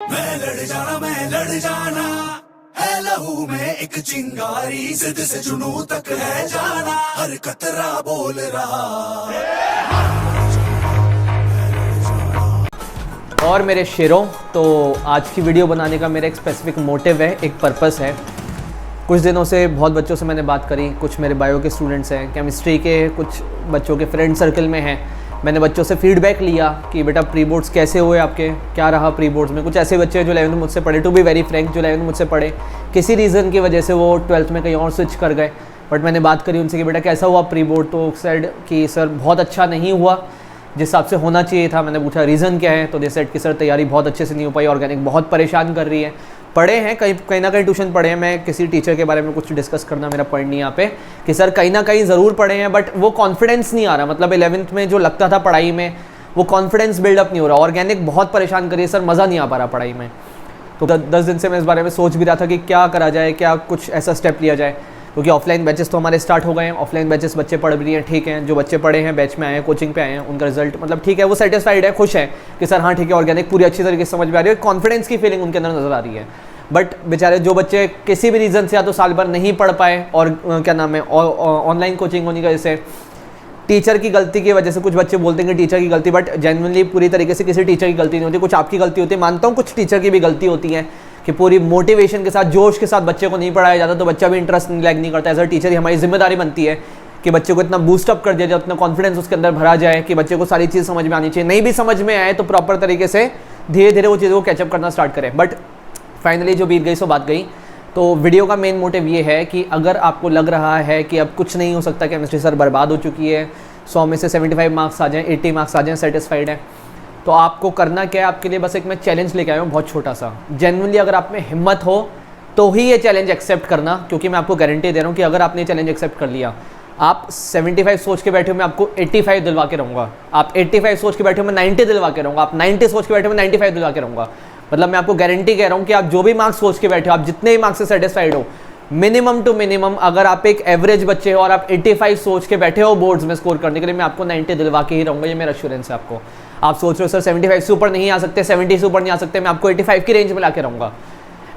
मैं लड़ जाना है लहू में एक चिंगारी, जिद से जुनू तक है जाना, हर कतरा बोल रहा। और मेरे शेरों, तो आज की वीडियो बनाने का मेरा एक स्पेसिफिक मोटिव है, एक पर्पस है। कुछ दिनों से बहुत बच्चों से मैंने बात करी, कुछ मेरे बायो के स्टूडेंट्स हैं, केमिस्ट्री के कुछ बच्चों के फ्रेंड सर्कल में हैं। मैंने बच्चों से फीडबैक लिया कि बेटा प्री बोर्ड्स कैसे हुए आपके, क्या रहा प्री बोर्ड्स में। कुछ ऐसे बच्चे हैं जो 11th मुझसे पढ़े, टू बी वेरी फ्रैंक, जो 11th मुझसे पढ़े, किसी रीज़न की वजह से वो 12th में कहीं और स्विच कर गए। बट मैंने बात करी उनसे कि बेटा कैसा हुआ प्री बोर्ड, तो सेड कि सर बहुत अच्छा नहीं हुआ जिस हिसाब से होना चाहिए था। मैंने पूछा रीज़न क्या है, तो दे सेड कि सर तैयारी बहुत अच्छे से नहीं हो पाई, ऑर्गेनिक बहुत परेशान कर रही है। पढ़े हैं कहीं ना कहीं ट्यूशन पढ़े हैं, मैं किसी टीचर के बारे में कुछ डिस्कस करना मेरा पॉइंट नहीं यहाँ पे, कि सर कहीं ना कहीं ज़रूर पढ़े हैं बट वो कॉन्फिडेंस नहीं आ रहा। मतलब 11th में जो लगता था पढ़ाई में वो कॉन्फिडेंस बिल्डअप नहीं हो रहा। ऑर्गेनिक बहुत परेशान करिए सर, मज़ा नहीं आ पा रहा पढ़ाई में। तो 10 दिन से मैं इस बारे में सोच भी रहा था कि क्या करा जाए, क्या कुछ ऐसा स्टेप लिया जाए, क्योंकि ऑफलाइन बैचेस तो हमारे स्टार्ट हो गए हैं। ऑफलाइन बैचेस बच्चे पढ़ भी हैं, ठीक हैं। जो बच्चे पढ़े हैं बैच में आए हैं, कोचिंग पे आए हैं, उनका रिजल्ट मतलब ठीक है, वो सेटिस्फाइड है, खुश है कि सर हाँ ठीक है ऑर्गेनिक पूरी अच्छी तरीके से समझ में आ रही है, कॉन्फिडेंस की फीलिंग उनके अंदर नज़र आ रही है। बट बेचारे जो बच्चे किसी भी रीज़न से या तो साल भर नहीं पढ़ पाए, और क्या नाम है ऑनलाइन कोचिंग होने की वजह से, टीचर की गलती की वजह से, कुछ बच्चे बोलते हैं कि टीचर की गलती, बट जेन्युइनली पूरी तरीके से किसी टीचर की गलती नहीं होती, कुछ आपकी गलती होती है। मानता हूँ कुछ टीचर की भी गलती होती है कि पूरी मोटिवेशन के साथ, जोश के साथ बच्चे को नहीं पढ़ाया जाता, तो बच्चा भी इंटरेस्ट लैग नहीं करता। एज अ टीचर हमारी जिम्मेदारी बनती है कि बच्चे को इतना बूस्टअप कर दिया जाए, इतना कॉन्फिडेंस उसके अंदर भरा जाए कि बच्चे को सारी चीज़ समझ में आनी चाहिए। नहीं भी समझ में आए तो प्रॉपर तरीके से धीरे धीरे वो चीज़ों को कैचअप करना स्टार्ट करें। बट फाइनली जो बीत गई सो बात गई। तो वीडियो का मेन मोटिव ये है कि अगर आपको लग रहा है कि अब कुछ नहीं हो सकता, केमिस्ट्री सर बर्बाद हो चुकी है, 100 में से 75 मार्क्स आ जाएँ, 80 मार्क्स आ जाएँ, सेटिस्फाइड है, तो आपको करना क्या है, आपके लिए बस एक मैं चैलेंज लेके आया हूँ बहुत छोटा सा। जेन्युइनली अगर आप में हिम्मत हो तो ही ये चैलेंज एक्सेप्ट करना, क्योंकि मैं आपको गारंटी दे रहा हूँ कि अगर आपने चैलेंज एक्सेप्ट कर लिया, आप 75 सोच के बैठे हो मैं आपको 85 दिलवा के रहूँगा, आप 85 सोच के बैठे हो मैं 90 दिलवा के रहूँगा, आप 90 सोच के बैठे हो मैं 95 दिलवा के रहूँगा। मतलब मैं आपको गारंटी कह रहा हूँ कि आप जो भी मार्क्स सोच के बैठे हो, आप जितने ही मार्क्स से सेटिस्फाइड हो, मिनिमम टू मिनिमम अगर आप एक एवरेज बच्चे हो और आप 85 सोच के बैठे हो बोर्ड्स में स्कोर करने के लिए, मैं आपको 90 दिलवा के ही रहूँगा, ये मेरा एश्योरेंस है आपको। आप सोच रहे हो सर 75 से ऊपर नहीं आ सकते, 70 से ऊपर नहीं आ सकते, मैं आपको 85 की रेंज में ला के रहूँगा।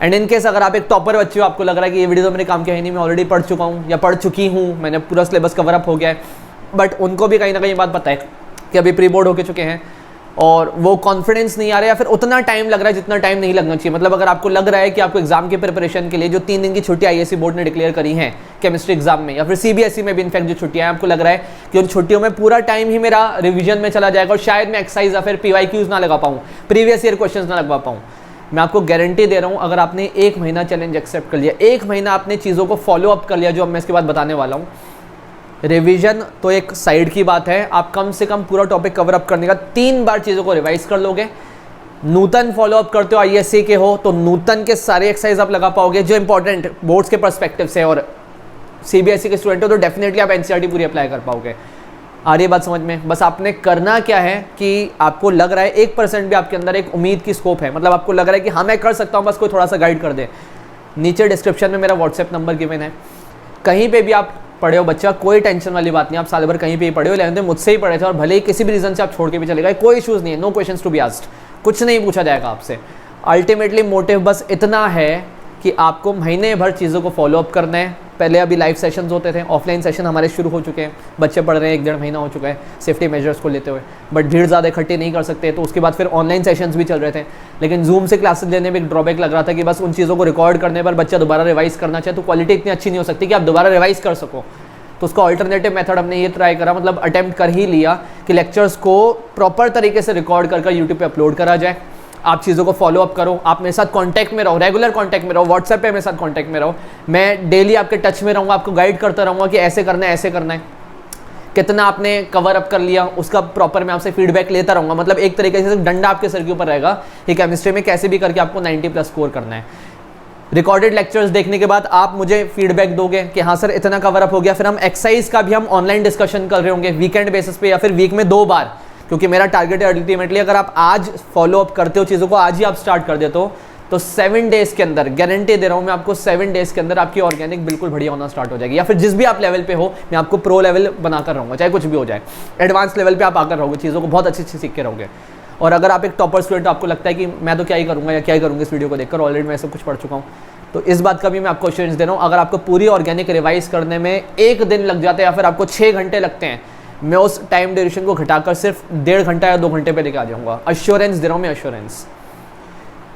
एंड इन केस अगर आप एक टॉपर बच्चे हो, आपको लग रहा है कि ये वीडियो तो मेरे काम के है नहीं, मैं ऑलरेडी पढ़ चुका हूँ या पढ़ चुकी हूँ, मैंने पूरा सिलेबस कवर अप हो गया है, बट उनको भी कहीं ना कहीं बात पता है कि अभी प्री बोर्ड होके चुके हैं और वो कॉन्फिडेंस नहीं आ रहा है, या फिर उतना टाइम लग रहा है जितना टाइम नहीं लगना चाहिए। मतलब अगर आपको लग रहा है कि आपको एग्जाम की प्रिपरेशन के लिए जो 3 दिन की छुट्टी आईएससी बोर्ड ने डिक्लेयर करी है केमिस्ट्री एग्जाम में, या फिर सीबीएसई में भी इनफैक्ट जो छुट्टियां हैं, आपको लग रहा है कि उन छुट्टियों में पूरा टाइम ही मेरा रिवीजन में चला जाएगा और शायद मैं एक्सरसाइज या फिर पीवाईक्यूज ना लगा पाऊँ, प्रीवियस ईयर क्वेश्चन ना लगा पाऊँ, मैं आपको गारंटी दे रहा हूँ अगर आपने 1 महीना चैलेंज एक्सेप्ट कर लिया, 1 महीना आपने चीज़ों को फॉलो अप कर लिया, जो अब मैं इसके बाद बताने वाला हूँ। रिवीजन तो एक साइड की बात है, आप कम से कम पूरा टॉपिक कवर अप करने का 3 बार चीज़ों को रिवाइज कर लोगे। नूतन फॉलो अप करते हो, आईएससी के हो, तो नूतन के सारे एक्सरसाइज आप लगा पाओगे जो इंपॉर्टेंट बोर्ड्स के पर्सपेक्टिव से, और सीबीएसई के स्टूडेंट हो तो डेफिनेटली आप एनसीईआरटी पूरी अप्लाई कर पाओगे। आ रही है बात समझ में? बस आपने करना क्या है कि आपको लग रहा है 1% भी आपके अंदर एक उम्मीद की स्कोप है, मतलब आपको लग रहा है कि हाँ मैं कर सकता हूँ, बस कोई थोड़ा सा गाइड कर दे। नीचे डिस्क्रिप्शन में मेरा व्हाट्सएप नंबर गिवन है, कहीं पे भी आप पढ़े हो बच्चा, कोई टेंशन वाली बात नहीं, आप साल भर कहीं पे ही पढ़े हो, 11th में मुझसे ही पढ़े थे और भले ही किसी भी रीज़न से आप छोड़ के भी चले गए, कोई इशूज़ नहीं है, no questions to be asked, कुछ नहीं पूछा जाएगा आपसे। अल्टीमेटली मोटिव बस इतना है कि आपको महीने भर चीज़ों को फॉलो अप करना है। पहले अभी लाइव सेशंस होते थे, ऑफलाइन सेशन हमारे शुरू हो चुके हैं, बच्चे पढ़ रहे हैं, 1-1.5 महीना हो चुका है सेफ्टी मेजर्स को लेते हुए, बट भीड़ ज़्यादा इकट्ठी नहीं कर सकते, तो उसके बाद फिर ऑनलाइन सेशंस भी चल रहे थे। लेकिन जूम से क्लासेस लेने में एक ड्रॉबैक लग रहा था कि बस उन चीज़ों को रिकॉर्ड करने पर बच्चा दोबारा रिवाइज करना चाहे तो क्वालिटी इतनी अच्छी नहीं हो सकती कि आप दोबारा रिवाइज कर सको। तो उसका ऑल्टरनेटिव मेथड हमने ये ट्राई करा, मतलब अटेम्प्ट कर ही लिया कि लेक्चर्स को प्रॉपर तरीके से रिकॉर्ड कर यूट्यूब पे अपलोड करा जाए। आप चीज़ों को फॉलो अप करो, आप मेरे साथ कांटेक्ट में रहो, रेगुलर कांटेक्ट में रहो, व्हाट्सएप पे मेरे साथ कांटेक्ट में रहो, मैं डेली आपके टच में रहूँगा, आपको गाइड करता रहूँगा कि ऐसे करना है, ऐसे करना है, कितना आपने कवर अप कर लिया उसका प्रॉपर मैं आपसे फीडबैक लेता रहूँगा। मतलब एक तरीके से डंडा आपके सर के ऊपर रहेगा कि केमिस्ट्री में कैसे भी करके आपको 90+ स्कोर करना है। रिकॉर्डेड लेक्चर्स देखने के बाद आप मुझे फीडबैक दोगे कि हाँ सर इतना कवर अप हो गया, फिर हम एक्सरसाइज का भी हम ऑनलाइन डिस्कशन कर रहे होंगे वीकेंड बेसिस पे या फिर वीक में 2 बार, क्योंकि मेरा टारगेट है अल्टीमेटली अगर आप आज फॉलो अप करते हो चीज़ों को, आज ही आप स्टार्ट कर देते हो, तो 7 डेज़ के अंदर गारंटी दे रहा हूँ मैं आपको, 7 डेज़ के अंदर आपकी ऑर्गेनिक बिल्कुल बढ़िया होना स्टार्ट हो जाएगी। या फिर जिस भी आप लेवल पे हो मैं आपको प्रो लेवल बनाकर रहूँगा, चाहे कुछ भी हो जाए, एडवांस लेवल पे आप आकर रहोगे, चीज़ों को बहुत अच्छे से सीख के रहोगे। और अगर आप एक टॉपर स्टूडेंट, आपको लगता है कि मैं तो क्या ही करूँगा या क्या ही करूँगा इस वीडियो को देखकर, ऑलरेडी मैं सब कुछ पढ़ चुका हूँ, तो इस बात का भी मैं आपको एश्योरेंस दे रहा हूँ। अगर आपको पूरी ऑर्गेनिक रिवाइज करने में 1 दिन लग जाता है या फिर आपको 6 घंटे लगते हैं, मैं उस टाइम ड्यूरेशन को घटाकर सिर्फ 1.5 घंटा या 2 घंटे पे लेके आ जाऊँगा। एश्योरेंस दे रहा हूँ मैं, एश्योरेंस।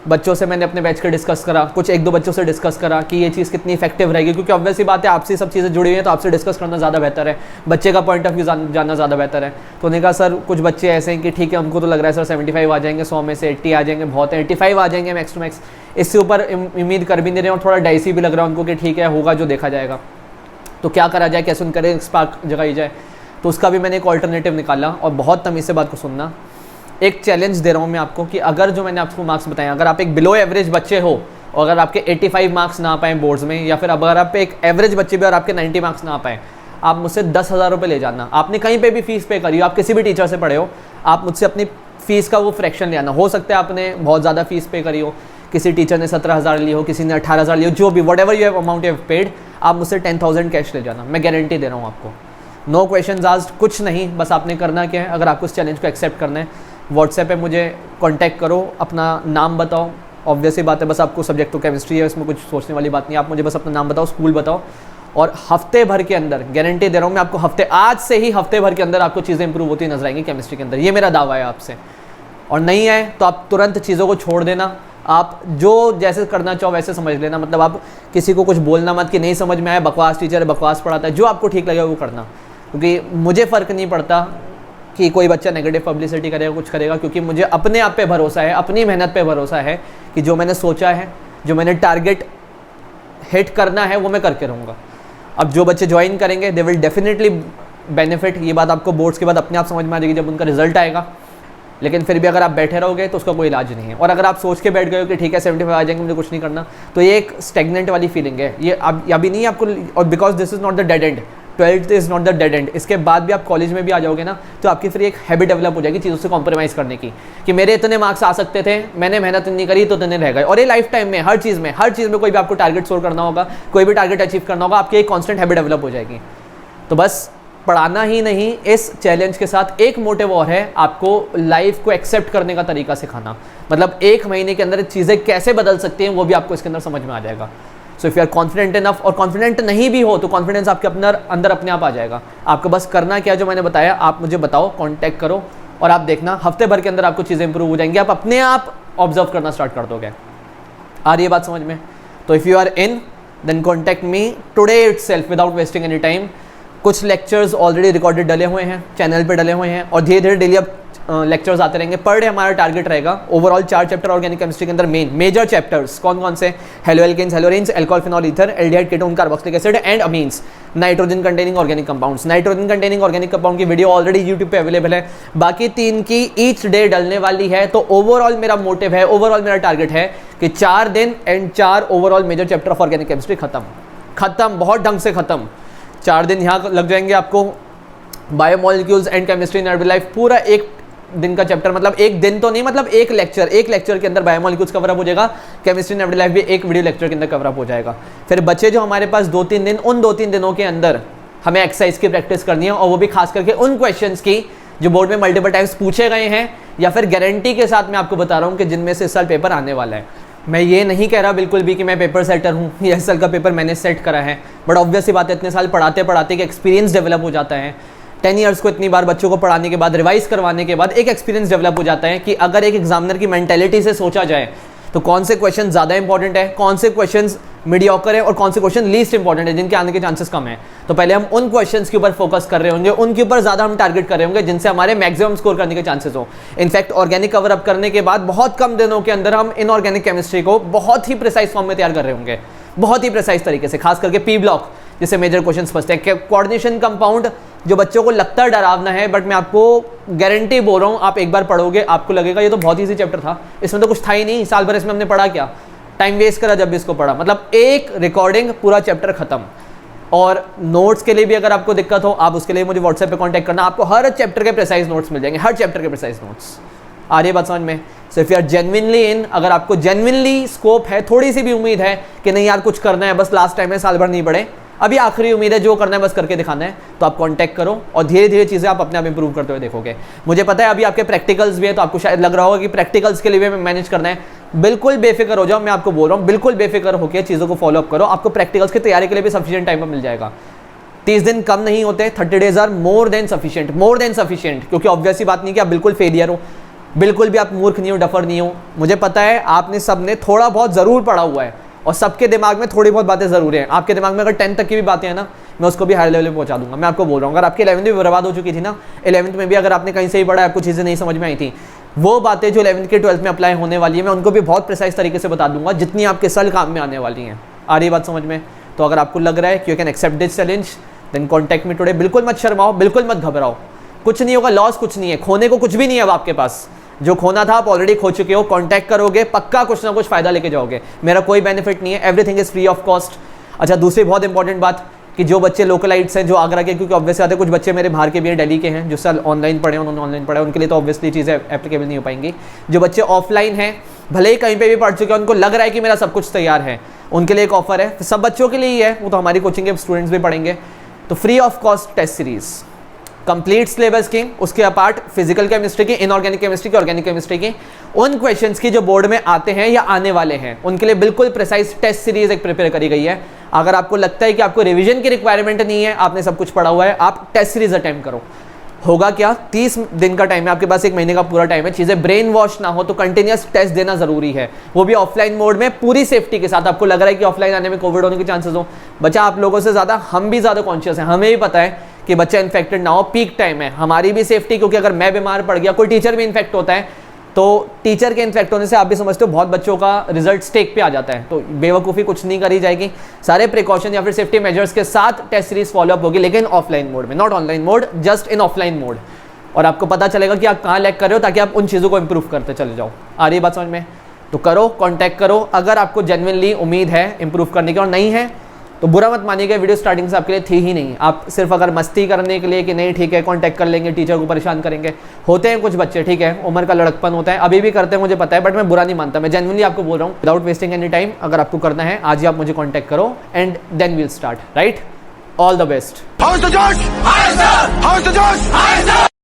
बच्चों से मैंने अपने बैच के डिस्कस करा, कुछ 1-2 बच्चों से डिस्कस करा कि ये चीज़ कितनी इफेक्टिव रहेगी, क्योंकि ऑब्वियस ही बात है आपसे सब चीज़ें जुड़ी हुई हैं, तो आपसे डिस्कस करना ज़्यादा बेहतर है, बच्चे का पॉइंट ऑफ व्यू जानना ज़्यादा बेहतर है। तो उन्होंने कहा सर कुछ बच्चे ऐसे हैं कि ठीक है हमको तो लग रहा है सर 75 आ जाएंगे, 100 में से 80 आ जाएंगे, बहुत है 85 आ जाएंगे मैक्स टू मैक्स, इससे ऊपर उम्मीद कर भी नहीं रहे, और थोड़ा डाइसी भी लग रहा है उनको कि ठीक है होगा जो देखा जाएगा, तो क्या करा जाए, कैसे उनका स्पार्क जगाई जाए। तो उसका भी मैंने एक ऑल्टरनेटिव निकाला, और बहुत तमीज़ से बात को सुनना। एक चैलेंज दे रहा हूँ मैं आपको कि अगर जो मैंने आपको मार्क्स बताए, अगर आप एक बिलो एवरेज बच्चे हो और अगर आपके 85 मार्क्स ना पाएँ बोर्ड्स में, या फिर अगर आप एक एवरेज बच्चे भी और आपके 90 मार्क्स ना पाएँ, आप मुझसे 10,000 रुपये ले जाना। आपने कहीं पे भी फीस पे करी हो, आप किसी भी टीचर से पढ़े हो, आप मुझसे अपनी फ़ीस का वो फ्रैक्शन ले आना। हो सकता है आपने बहुत ज़्यादा फीस पे करी हो, किसी टीचर ने 17,000 ली हो, किसी ने 18,000 ली हो, जो भी what ever you have amount you have paid, आप मुझसे 10,000 कैश ले जाना। मैं गारंटी दे रहा हूँ आपको, नो क्वेश्चन आस्क्ड, कुछ नहीं, बस आपने करना क्या है, अगर आपको इस चैलेंज को एक्सेप्ट करना है, व्हाट्सएप पे मुझे कांटेक्ट करो, अपना नाम बताओ, ऑब्वियस ही बात है, बस आपको सब्जेक्ट तो केमिस्ट्री है, इसमें कुछ सोचने वाली बात नहीं, आप मुझे बस अपना नाम बताओ, स्कूल बताओ, और हफ्ते भर के अंदर गारंटी दे रहा हूँ मैं आपको, आज से ही हफ्ते भर के अंदर आपको चीज़ें इंप्रूव होती नजर आएंगी केमिस्ट्री के अंदर, ये मेरा दावा है आपसे। और नहीं है तो आप तुरंत चीज़ों को छोड़ देना, आप जो जैसे करना चाहो वैसे समझ लेना, मतलब आप किसी को कुछ बोलना मत कि नहीं समझ में आया, बकवास टीचर है, बकवास पढ़ाता है, जो आपको ठीक लगेगा वो करना, क्योंकि मुझे फ़र्क नहीं पड़ता कि कोई बच्चा नेगेटिव पब्लिसिटी करेगा, कुछ करेगा, क्योंकि मुझे अपने आप पे भरोसा है, अपनी मेहनत पे भरोसा है कि जो मैंने सोचा है, जो मैंने टारगेट हिट करना है, वो मैं करके रहूँगा। अब जो बच्चे ज्वाइन करेंगे दे विल डेफिनेटली बेनिफिट, ये बात आपको बोर्ड्स के बाद अपने आप समझ में आ जाएगी जब उनका रिजल्ट आएगा। लेकिन फिर भी अगर आप बैठे रहोगे तो उसका कोई इलाज नहीं है, और अगर आप सोच के बैठ गए हो कि ठीक है 75 आ जाएंगे, मुझे कुछ नहीं करना, तो ये एक स्टेगनेंट वाली फीलिंग है, ये अब अभी नहीं आपको, और because this is not the dead and, 12th is not the dead and, इसके बाद भी आप कॉलेज में भी आ जाओगे ना, तो आपकी फिर एक हैबिट डेवलप हो जाएगी चीज़ों से कॉम्प्रोमाइज़ करने की, कि मेरे इतने मार्क्स आ सकते थे, मैंने मेहनत नहीं करी तो इतने रह गए। और ये लाइफ टाइम में हर चीज़ में कोई भी आपको टारगेट स्कोर करना होगा, कोई भी टारगेट अचीव करना होगा, आपकी एक कॉन्स्टेंट हैबिट डेवलप हो जाएगी। तो बस पढ़ाना ही नहीं, इस चैलेंज के साथ एक मोटिव और है, आपको लाइफ को एक्सेप्ट करने का तरीका सिखाना, मतलब 1 महीने के अंदर चीज़ें कैसे बदल सकती हैं वो भी आपको इसके अंदर समझ में आ जाएगा। So if you are confident enough, और कॉन्फिडेंट नहीं भी हो तो कॉन्फिडेंस आपके अंदर अपने आप आ जाएगा। आपको बस करना क्या जो मैंने बताया, आप मुझे बताओ, कॉन्टैक्ट करो, और आप देखना हफ्ते भर के अंदर आपको चीज़ें इंप्रूव हो जाएंगी, आप अपने आप ऑब्जर्व करना स्टार्ट कर दोगे। आ रही है बात समझ में? तो if you are in then contact me today itself without wasting any time. कुछ लेक्चर्स ऑलरेडी रिकॉर्डेड डले हुए हैं, चैनल पे डले हुए हैं, और धीरे धीरे डेली अब लेक्चर्स आते रहेंगे। पर डे हमारा टारगेट रहेगा ओवरऑल 4 चैप्टर ऑर्गेनिक केमिस्ट्री के अंदर, मेजर चैप्टर्स कौन कौन से, haloalkanes, haloarenes, alcohol phenol ether, aldehyde ketone, carboxylic acid and amines, nitrogen containing organic compounds. Nitrogen containing organic compound की वीडियो ऑलरेडी यूट्यूब पे available है, बाकी 3 की ईच डे डलने वाली है। तो ओवरऑल मेरा मोटिव है, ओवरऑल मेरा टारगेट है कि 4 दिन and 4 overall major chapter of organic chemistry खत्म, बहुत ढंग से खत्म। 4 दिन यहाँ लग जाएंगे आपको, biomolecules and chemistry in everyday life पूरा 1 दिन का चैप्टर, मतलब 1 दिन तो नहीं, मतलब एक लेक्चर के अंदर बायोमोलिक्यूल्स कवर अप हो जाएगा, केमिस्ट्री इन एवरीडे लाइफ भी एक वीडियो लेक्चर के अंदर कवर अप हो जाएगा। फिर बचे जो हमारे पास 2-3 दिन, उन 2-3 दिनों के अंदर हमें एक्सरसाइज की प्रैक्टिस करनी है, और वो भी खास करके उन क्वेश्चंस की जो बोर्ड में मल्टीपल टाइम्स पूछे गए हैं, या फिर गारंटी के साथ मैं आपको बता रहा हूँ कि जिनमें से इस साल पेपर आने वाला है। मैं ये नहीं कह रहा बिल्कुल भी कि मैं पेपर सेटर हूँ, ये इस साल का पेपर मैंने सेट करा है, बट ऑब्वियस ही बात है, इतने साल पढ़ाते पढ़ाते कि एक्सपीरियंस डेवलप हो जाता है। 10 ईयर्स को इतनी बार बच्चों को पढ़ाने के बाद, रिवाइज करवाने के बाद एक एक्सपीरियंस डेवलप हो जाता है कि अगर एक एग्जामिनर की मेंटेलिटी से सोचा जाए तो कौन से क्वेश्चन ज़्यादा इंपॉर्टेंट है, कौन से क्वेश्चन मीडियोकर है, और कौन से क्वेश्चन लीस्ट इंपॉर्टेंट है जिनके आने के चांसेस कम है। तो पहले हम उन क्वेश्चंस के ऊपर फोकस कर रहे होंगे, उनके ऊपर ज़्यादा हम टारगेट कर रहे होंगे जिनसे हमारे मैक्सिमम स्कोर करने के चांसेस हो। इनफैक्ट ऑर्गेनिक कवर अप करने के बाद बहुत कम दिनों के अंदर हम इनऑर्गेनिक केमिस्ट्री को बहुत ही प्रिसाइज फॉर्म में तैयार कर रहे होंगे, बहुत ही प्रिसाइज तरीके से, खास करके पी ब्लॉक जिससे मेजर क्वेश्चन फंसते हैं। कोऑर्डिनेशन कंपाउंड जो बच्चों को लगता है डरावना है, बट मैं आपको गारंटी बोल रहा हूँ, आप एक बार पढ़ोगे आपको लगेगा ये तो बहुत ईजी चैप्टर था, इसमें तो कुछ था ही नहीं, साल भर इसमें हमने पढ़ा क्या, टाइम वेस्ट करा जब भी इसको पढ़ा। मतलब एक रिकॉर्डिंग पूरा चैप्टर खत्म। और नोट्स के लिए भी अगर आपको दिक्कत हो, आप उसके लिए मुझे व्हाट्सएप पे कांटेक्ट करना, आपको हर चैप्टर के प्रिसाइज नोट्स मिल जाएंगे, हर चैप्टर के प्रिसाइज नोट्स। आ रही है बात समझ में? So if you are genuinely in, अगर आपको जेन्युइनली स्कोप है, थोड़ी सी भी उम्मीद है कि नहीं यार कुछ करना है, बस लास्ट टाइम है, साल भर नहीं बढ़े, अभी आखिरी उम्मीद है, जो करना है बस करके दिखाना है, तो आप कांटेक्ट करो और धीरे धीरे चीज़ें आप अपने आप इंप्रूव करते हुए देखोगे। मुझे पता है अभी आपके प्रैक्टिकल्स भी है, तो आपको शायद लग रहा होगा कि प्रैक्टिकल्स के लिए भी मैनेज करना है। बिल्कुल बेफिक्र हो जाओ, मैं आपको बोल रहा हूँ, बिल्कुल बेफिक्र होकर चीज़ों को फॉलो अप करो। आपको प्रैक्टिकल्स की तैयारी के लिए भी सफिशिएंट टाइम पर मिल जाएगा। 30 दिन कम नहीं होते, 30 days are more than sufficient, क्योंकि ऑब्वियस ही बात नहीं कि आप बिल्कुल फेलियर हो, बिल्कुल भी आप मूर्ख नहीं हो, डफर नहीं हो। मुझे पता है आपने सबने थोड़ा बहुत ज़रूर पढ़ा हुआ है और सबके दिमाग में थोड़ी बहुत बातें ज़रूर हैं। आपके दिमाग में अगर 10 तक की भी बातें हैं ना, मैं उसको भी हाई लेवल पे पहुंचा दूंगा। मैं आपको बोल रहा हूँ, अगर आपकी 11वीं भी बर्बाद हो चुकी थी ना, 11वीं में भी अगर आपने कहीं से ही पढ़ा, आपको चीज़ें नहीं समझ में आई थी, वो बातें जो 11वीं के 12th में अप्लाई होने वाली है, मैं उनको भी बहुत प्रिसाइज तरीके से बता दूंगा, जितनी आपके सल काम में आने वाली हैं। आ रही बात समझ में? तो अगर आपको लग रहा है कि you can accept this challenge, then contact me today. बिल्कुल मत शर्माओ, बिल्कुल मत घबराओ, कुछ नहीं होगा, लॉस कुछ नहीं है, खोने को कुछ भी नहीं है अब आपके पास। जो खोना था आप ऑलरेडी खो चुके हो। कांटेक्ट करोगे, पक्का कुछ ना कुछ फायदा लेके जाओगे। मेरा कोई बेनिफिट नहीं है, everything is free of cost. अच्छा, दूसरी बहुत इंपॉर्टेंट बात कि जो बच्चे लोकलाइट्स हैं, जो आगरा के, क्योंकि ऑब्वियसली आते कुछ बच्चे मेरे बाहर के भी हैं, दिल्ली के हैं, जो सर ऑनलाइन पढ़े, उन्होंने ऑनलाइन पढ़ा, उनके लिए तो ऑब्वियसली चीज़ें एप्लीकेबल नहीं हो पाएंगी। जो बच्चे ऑफलाइन हैं, भले ही कहीं पे भी पढ़ चुके हैं, उनको लग रहा है कि मेरा सब कुछ तैयार है, उनके लिए एक ऑफर है, सब बच्चों के लिए ही है, वो तो हमारी कोचिंग के स्टूडेंट्स भी पढ़ेंगे। तो free of cost test series, complete syllabus की, उसके अपार्ट फिजिकल केमिस्ट्री की, इनऑर्गेनिक केमिस्ट्री की, ऑर्गेनिक केमिस्ट्री की, उन क्वेश्चंस की जो बोर्ड में आते हैं या आने वाले हैं, उनके लिए बिल्कुल प्रिसाइज टेस्ट सीरीज एक प्रिपेयर करी गई है। अगर आपको लगता है कि आपको रिवीजन की रिक्वायरमेंट नहीं है, आपने सब कुछ पढ़ा हुआ है, आप टेस्ट सीरीज अटेम्प्ट करो। होगा क्या, 30 दिन का टाइम है आपके पास, 1 महीने का पूरा टाइम है, चीज़ें ब्रेन वॉश ना हो तो कंटिन्यूस टेस्ट देना जरूरी है, वो भी ऑफलाइन मोड में, पूरी सेफ्टी के साथ। आपको लग रहा है कि ऑफलाइन आने में कोविड होने के चांसेस हो, बच्चा आप लोगों से ज़्यादा हम भी ज़्यादा कॉन्शियस हैं, हमें भी पता है कि बच्चा इन्फेक्टेड ना हो, पीक टाइम है, हमारी भी सेफ्टी, क्योंकि अगर मैं बीमार पड़ गया, कोई टीचर भी इन्फेक्ट होता है, तो टीचर के इन्फेक्ट होने से आप भी समझते हो बहुत बच्चों का रिजल्ट स्टेक पे आ जाता है, तो बेवकूफ़ी कुछ नहीं करी जाएगी। सारे प्रिकॉशन या फिर सेफ्टी मेजर्स के साथ टेस्ट सीरीज फॉलोअप होगी, लेकिन ऑफलाइन मोड में, not online mode, just in offline mode. और आपको पता चलेगा कि आप कहाँ लैग कर रहे हो, ताकि आप उन चीज़ों को इंप्रूव करते चले जाओ। आ रही बात समझ में? तो करो, कॉन्टैक्ट करो अगर आपको जेन्युइनली उम्मीद है इंप्रूव करने की, और नहीं है तो बुरा मत मानिएगा, वीडियो स्टार्टिंग से आपके लिए थी ही नहीं। आप सिर्फ अगर मस्ती करने के लिए कि नहीं ठीक है कॉन्टैक्ट कर लेंगे, टीचर को परेशान करेंगे, होते हैं कुछ बच्चे, ठीक है, उम्र का लड़कपन होता है, अभी भी करते हैं, मुझे पता है, बट मैं बुरा नहीं मानता, मैं जेन्युइनली आपको बोल रहा हूँ, विदाउट वेस्टिंग एनी टाइम, अगर आपको करना है आज ही आप मुझे कॉन्टैक्ट करो and then we'll start, right? All the best. How's the Josh? Hi sir. How's the Josh? Hi sir.